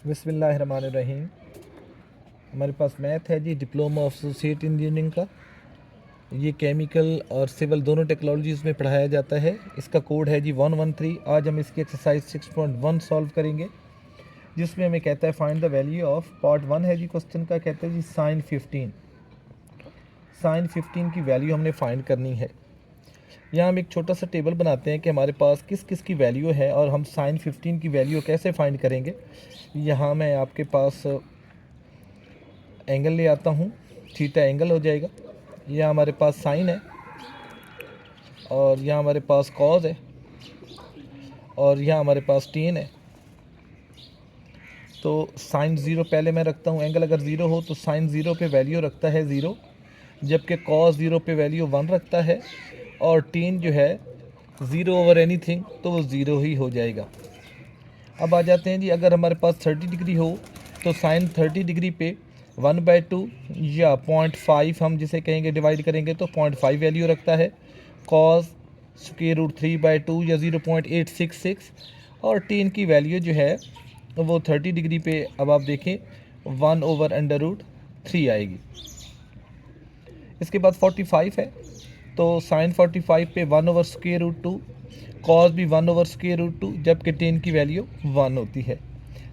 बिस्मिल्लाहिर्रहमानिर्रहीम। हमारे पास मैथ है जी, डिप्लोमा ऑफ एसोसिएट इंजीनियरिंग का। ये केमिकल और सिविल दोनों टेक्नोलॉजीज़ में पढ़ाया जाता है। इसका कोड है जी 113। आज हम इसकी एक्सरसाइज 6.1 सॉल्व करेंगे, जिसमें हमें कहता है find the value of part 1 है जी क्वेश्चन का। कहता है जी साइन 15। साइन 15 की वैल्यू हमने फाइंड करनी है। यहाँ हम एक छोटा सा टेबल बनाते हैं कि हमारे पास किस किस की वैल्यू है और हम साइन 15 की वैल्यू कैसे फाइंड करेंगे। यहाँ मैं आपके पास एंगल ले आता हूँ, थीटा एंगल हो जाएगा। यह हमारे पास साइन है और यहाँ हमारे पास कॉज है और यहाँ हमारे पास टेन है। तो साइन ज़ीरो पहले मैं रखता हूँ। एंगल अगर ज़ीरो हो तो साइन ज़ीरो पे वैल्यू रखता है ज़ीरो, जबकि कॉज ज़ीरो पे वैल्यू 1 रखता है। और टेन जो है ज़ीरो ओवर एनीथिंग, तो वो ज़ीरो ही हो जाएगा। अब आ जाते हैं जी, अगर हमारे पास 30 डिग्री हो तो साइन 30 डिग्री पे 1/2 या 0.5 हम जिसे कहेंगे डिवाइड करेंगे तो 0.5 वैल्यू रखता है। कॉस स्क्वायर रूट 3/2 या 0.866। और टेन की वैल्यू जो है वो 30 डिग्री पे, अब आप देखें, 1/√3 आएगी। इसके बाद 45 है, तो साइन 45 पे 1/√2, कॉस भी 1/√2, जबकि टेन की वैल्यू 1 होती है।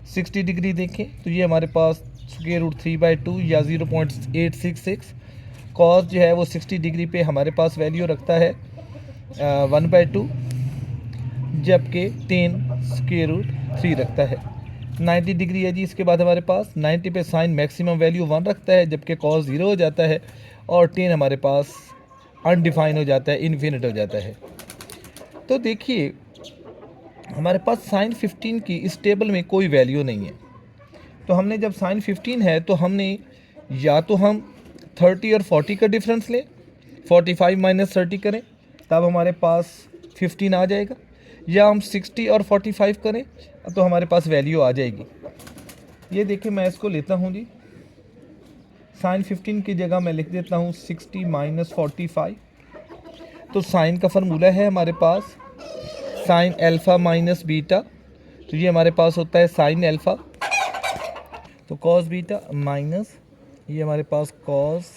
60 डिग्री देखें तो ये हमारे पास स्क्वायर रूट 3/2 या 0.866। कॉस जो है वो 60 डिग्री पे हमारे पास वैल्यू रखता है 1/2, जबकि टेन स्क्वायर रूट 3 रखता है। 90 डिग्री है जी। इसके बाद हमारे पास 90 पे साइन मैक्सिमम वैल्यू 1 रखता है, जबकि कॉस 0 हो जाता है और टेन हमारे पास अनडिफाइन हो जाता है, इनफिनिट हो जाता है। तो देखिए, हमारे पास साइन 15 की इस टेबल में कोई वैल्यू नहीं है। तो हमने जब साइन 15 है तो हमने या तो हम 30 और 40 का डिफरेंस लें, 45 माइनस 30 करें, तब हमारे पास 15 आ जाएगा, या हम 60 और 45 करें तो हमारे पास वैल्यू आ जाएगी। ये देखिए, मैं इसको लेता हूँ जी, साइन 15 की जगह मैं लिख देता हूँ 60 माइनस 45। तो साइन का फार्मूला है हमारे पास साइन अल्फ़ा माइनस बीटा, तो ये हमारे पास होता है साइन अल्फ़ा। तो कॉस बीटा माइनस ये हमारे पास कॉस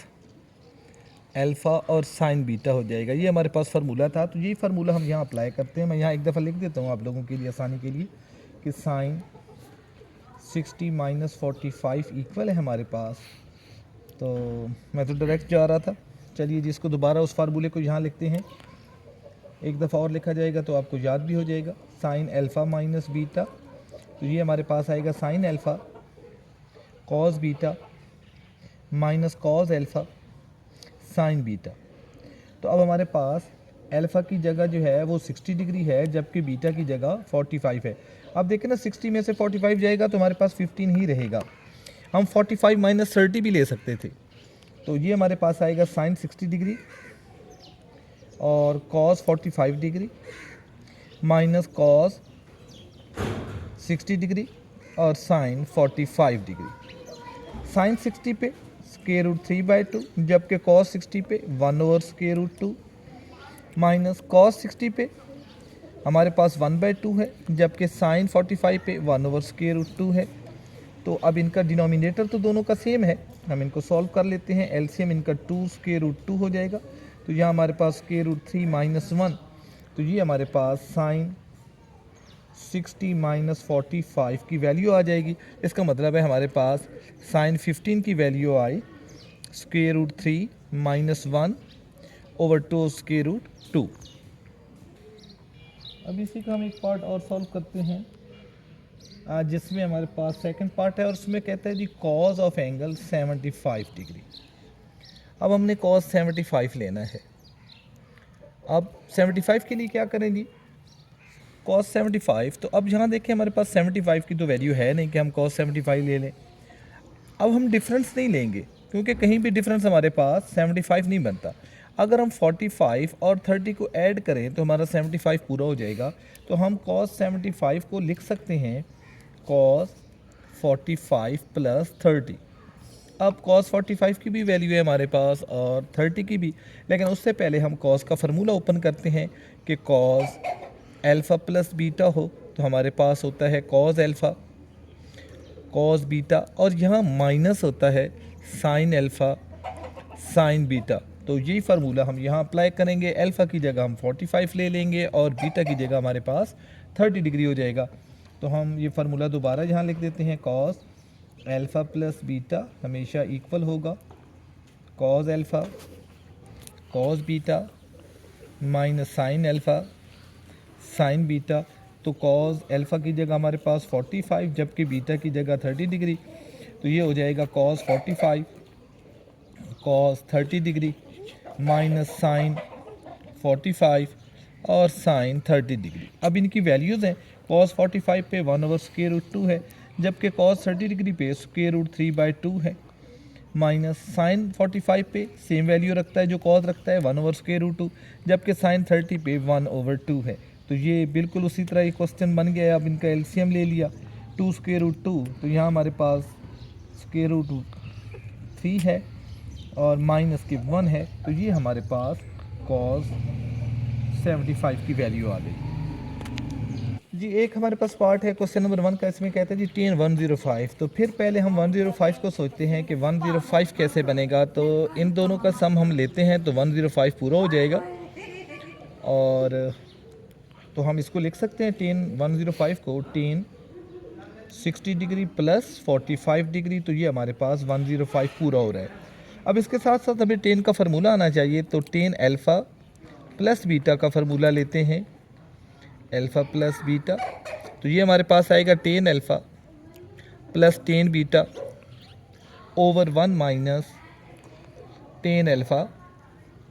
अल्फ़ा और साइन बीटा हो जाएगा। ये हमारे पास फार्मूला था, तो यही फार्मूला हम यहाँ अप्लाई करते हैं। मैं यहाँ एक दफ़ा लिख देता हूँ आप लोगों के लिए आसानी के लिए कि साइन 60 माइनस 45 इक्वल है हमारे पास। तो मैं तो डायरेक्ट जा रहा था, चलिए जी इसको दोबारा उस फार्मूले को यहाँ लिखते हैं। एक दफ़ा और लिखा जाएगा तो आपको याद भी हो जाएगा। साइन अल्फ़ा माइनस बीटा, तो ये हमारे पास आएगा sine alpha cos beta minus cos alpha sine beta. तो अब हमारे पास अल्फ़ा की जगह जो है वो 60 डिग्री है, जबकि बीटा की जगह 45 है। अब देखें ना, 60 में से 45 जाएगा तो हमारे पास 15 ही रहेगा। हम 45 माइनस 30 भी ले सकते थे। तो ये हमारे पास आएगा साइन 60 डिग्री और cos 45 degree minus cos 60 degree और साइन 45 डिग्री। साइन 60 पे स्क्वायर रूट 3/2, जबकि कॉस 60 पे 1/√2 माइनस कॉस 60 पे हमारे पास 1/2 है, जबकि साइन 45 पे 1/√2 है। तो अब इनका डिनोमिनेटर तो दोनों का सेम है, हम इनको सॉल्व कर लेते हैं। एलसीएम इनका 2 स्क्वायर रूट 2 हो जाएगा। तो यहाँ हमारे पास स्क्वायर रूट 3 माइनस 1, तो ये हमारे पास साइन 60 माइनस 45 की वैल्यू आ जाएगी। इसका मतलब है हमारे पास साइन 15 की वैल्यू आई square root 3 minus 1/2 square root 2। अब इसी का हम एक पार्ट और सॉल्व करते हैं, जिसमें हमारे पास सेकंड पार्ट है और उसमें कहता है जी कॉज ऑफ एंगल 75 डिग्री। अब हमने कॉज 75 लेना है। अब 75 के लिए क्या करें जी, कॉस 75। तो अब यहाँ देखें, हमारे पास 75 की तो वैल्यू है नहीं कि हम कॉस 75 ले लें। अब हम डिफरेंस नहीं लेंगे, क्योंकि कहीं भी डिफरेंस हमारे पास 75 नहीं बनता। अगर हम 45 और 30 को ऐड करें तो हमारा 75 पूरा हो जाएगा। तो हम कॉस 75 को लिख सकते हैं कॉस 45 प्लस 30। अब कॉस 45 की भी वैल्यू है हमारे पास और 30 की भी, लेकिन उससे पहले हम कॉस का फार्मूला ओपन करते हैं कि कॉस अल्फ़ा प्लस बीटा हो तो हमारे पास होता है कॉस अल्फ़ा कॉस बीटा, और यहाँ माइनस होता है साइन अल्फ़ा साइन बीटा। तो यही फार्मूला हम यहाँ अप्लाई करेंगे। अल्फ़ा की जगह हम 45 ले लेंगे और बीटा की जगह हमारे पास 30 डिग्री हो जाएगा। तो हम ये फार्मूला दोबारा यहाँ लिख देते हैं, कॉस अल्फ़ा प्लस बीटा हमेशा इक्वल होगा cos alpha cos beta minus sine alpha sine beta. तो कॉस अल्फ़ा की जगह हमारे पास 45 जबकि बीटा की जगह 30 डिग्री, तो ये हो जाएगा cos 45 cos 30 degree minus sine 45 और साइन 30 डिग्री। अब इनकी वैल्यूज़ हैं, कॉस 45 पे 1/√2 है, जबकि कॉस 30 डिग्री पे √3/2 है, माइनस साइन 45 पे सेम वैल्यू रखता है जो कॉस रखता है 1/√2, जबकि साइन 30 पे 1/2 है। तो ये बिल्कुल उसी तरह ये क्वेश्चन बन गया है। अब इनका एलसीएम ले लिया 2√2, तो यहाँ हमारे पास √3 है और माइनस के 1 है, तो ये हमारे पास कॉस 75 की वैल्यू आ गई जी। एक हमारे पास पार्ट है क्वेश्चन नंबर 1 का, इसमें कहते हैं जी tan 105। तो फिर पहले हम 105 को सोचते हैं कि 105 कैसे बनेगा। तो इन दोनों का सम हम लेते हैं तो 105 पूरा हो जाएगा, और तो हम इसको लिख सकते हैं tan 105 को tan 60 डिग्री प्लस 45 डिग्री, तो ये हमारे पास 105 पूरा हो रहा है। अब इसके साथ साथ हमें tan का फार्मूला आना चाहिए, तो tan अल्फ़ा प्लस बीटा का फार्मूला लेते हैं, अल्फ़ा प्लस बीटा। तो ये हमारे पास आएगा tan alpha plus tan beta over 1 minus tan alpha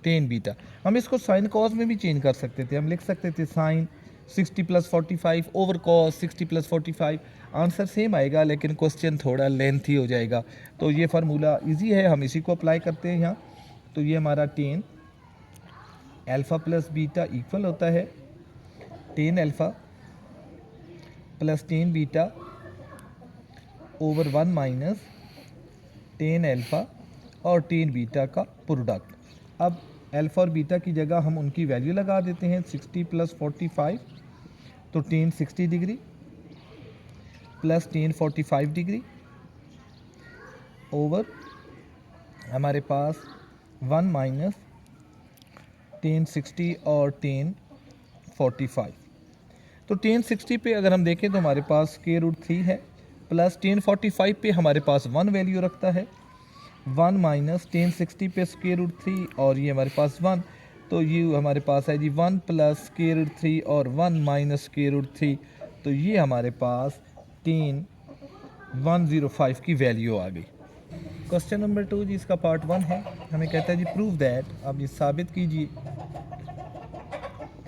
tan beta. हम इसको साइन कॉस में भी चेंज कर सकते थे, हम लिख सकते थे sine 60 plus 45 over cos 60 plus 45। Answer same आएगा लेकिन क्वेश्चन थोड़ा लेंथी हो जाएगा। तो ये फार्मूला इजी है, हम इसी को अप्लाई करते हैं यहाँ। तो ये हमारा tan alpha plus beta equal होता है tan alpha plus tan beta over 1 minus tan alpha और tan बीटा का प्रोडक्ट। अब अल्फ़ा और बीटा की जगह हम उनकी वैल्यू लगा देते हैं, 60 प्लस 45, तो tan 60 degree plus tan 45 degree over हमारे पास 1 माइनस tan 60 और tan 45। तो tan 60 पे अगर हम देखें तो हमारे पास √3 है, प्लस tan 45 पे हमारे पास 1 वैल्यू रखता है, 1 माइनस tan 60 पे √3 और ये हमारे पास 1, तो ये हमारे पास है जी 1 प्लस √3 और 1 माइनस √3, तो ये हमारे पास tan 105 की वैल्यू आ गई। क्वेश्चन नंबर 2 जी, इसका पार्ट 1 है। हमें कहता है जी प्रूव दैट, अब ये साबित कीजिए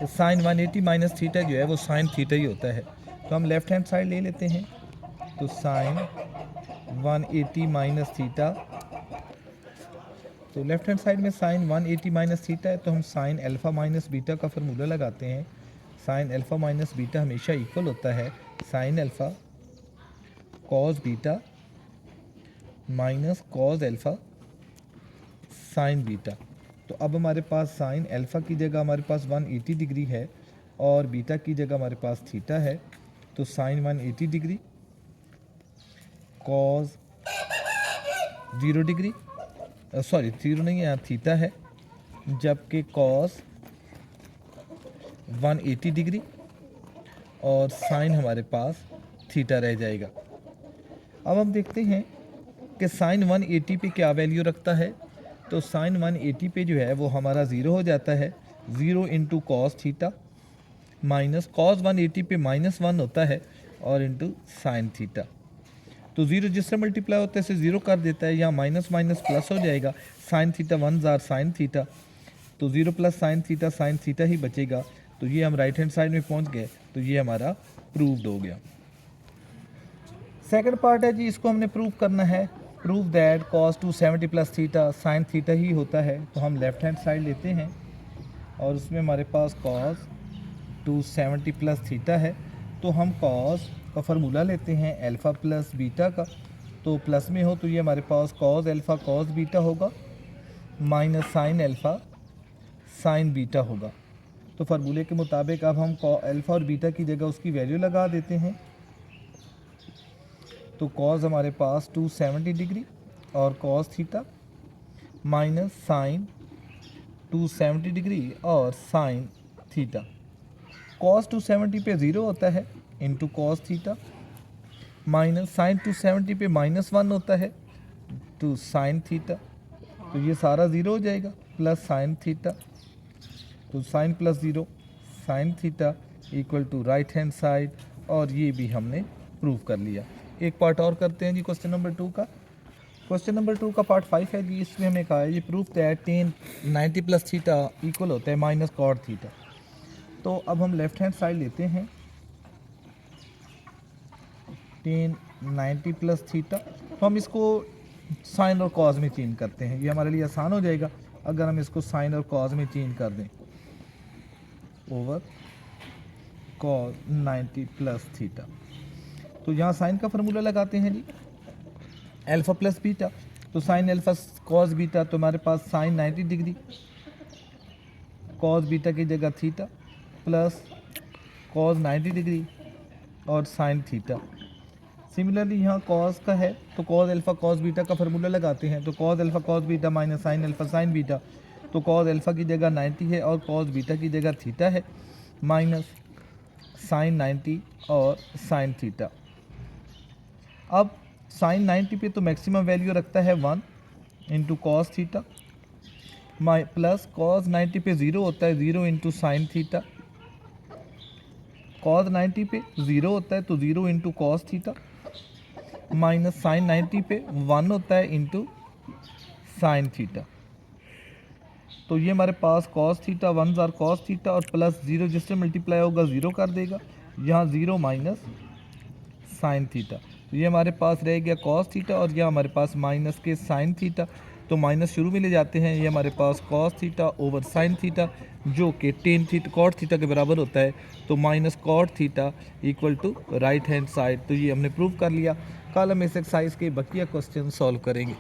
साइन 180 माइनस थीटा जो है वो साइन थीटा ही होता है। तो हम लेफ्ट हैंड साइड ले लेते हैं, तो साइन 180 माइनस थीटा, तो लेफ्ट हैंड साइड में साइन 180 माइनस थीटा है, तो हम साइन अल्फ़ा माइनस बीटा का फार्मूला लगाते हैं। साइन अल्फ़ा माइनस बीटा हमेशा इक्वल होता है sine alpha cos beta minus cos alpha sine beta. तो अब हमारे पास साइन अल्फ़ा की जगह हमारे पास 180 डिग्री है और बीटा की जगह हमारे पास थीटा है, तो sine 180 degree cos 0 degree, sorry 0 नहीं है यहाँ थीटा है, जबकि कॉस 180 डिग्री और साइन हमारे पास थीटा रह जाएगा। अब हम देखते हैं कि साइन 180 पे क्या वैल्यू रखता है। तो साइन 180 पे जो है वो हमारा 0 हो जाता है, 0 into cos theta minus cos 180 पे -1 होता है और इंटू साइन थीटा। तो 0 जिससे मल्टीप्लाई होता है इसे 0 कर देता है, यहाँ माइनस माइनस प्लस हो जाएगा, sine theta 1 jar sign theta, तो 0 प्लस साइन थीटा ही बचेगा। तो ये हम राइट हैंड साइड में पहुँच गए, तो ये हमारा प्रूव्ड हो गया। सेकंड पार्ट है जी, इसको हमने प्रूव करना है, prove that cos 270 plus theta sine theta ही होता है। तो हम लेफ्ट हैंड साइड लेते हैं और उसमें हमारे पास कॉस 270 प्लस थीटा है, तो हम कॉस का फार्मूला लेते हैं अल्फ़ा प्लस बीटा का, तो प्लस में हो तो ये हमारे पास कॉस अल्फ़ा कॉस बीटा होगा minus sine alpha sine beta होगा। तो फार्मूले के मुताबिक अब हम अल्फ़ा और बीटा की जगह उसकी वैल्यू लगा देते हैं। तो कॉस हमारे पास 270 डिग्री और cos theta minus sine 270 degree और साइन थीटा। कॉस 270 पे 0 होता है into cos theta minus sine 270 पे -1 होता है टू साइन थीटा। तो ये सारा 0 हो जाएगा प्लस साइन थीटा, तो sine plus 0 sine theta equal to right hand side, और ये भी हमने प्रूव कर लिया। एक पार्ट और करते हैं जी क्वेश्चन नंबर 2 का। क्वेश्चन नंबर 2 का पार्ट 5 है जी। इसमें हमें कहा है ये proof that ten 90 plus theta equal होता है माइनस कॉट थीटा। तो अब हम लेफ्ट हैंड साइड लेते हैं, टेन 90 प्लस थीटा, तो हम इसको साइन और कॉज में चेंज करते हैं। ये हमारे लिए आसान हो जाएगा अगर हम इसको साइन और कॉज में चेंज कर दें, ओवर कॉज 90 प्लस थीटा। तो यहाँ साइन का फार्मूला लगाते हैं जी, अल्फा प्लस बीटा, तो साइन अल्फा कॉज बीटा, तो हमारे पास साइन 90 डिग्री कॉज बीटा की जगह थीटा प्लस कॉज 90 डिग्री और साइन थीटा। सिमिलरली यहाँ कॉस का है तो कॉज अल्फा कॉज बीटा का फार्मूला लगाते हैं, तो cause alpha cos beta minus sine alpha sign beta, तो कॉज अल्फा की जगह 90 है और कॉज बीटा की जगह थीटा है माइनस साइन 90 और साइन थीटा। अब साइन 90 पे तो मैक्सिमम वैल्यू रखता है 1 into cos theta plus cos 90 पे 0 होता है 0 इंटू साइन थीटा, कॉज 90 पे 0 होता है तो 0 into cos theta minus sine 90 पे 1 होता है इंटू साइन थीटा। तो ये हमारे पास कॉस थीटा 1 जार कॉस थीटा और प्लस 0 जिससे मल्टीप्लाई होगा 0 कर देगा, यहाँ 0 माइनस साइन थीटा। तो ये हमारे पास रह गया कॉस थीटा और यह हमारे पास माइनस के साइन थीटा, तो माइनस शुरू में ले जाते हैं। ये हमारे पास cos theta over sine theta जो कि टेन थीटा कॉट थीटा के बराबर होता है, तो minus cot theta equal to right hand side. तो ये हमने प्रूव कर लिया। कल हम इस एक्सरसाइज के बकिया क्वेश्चन सॉल्व करेंगे।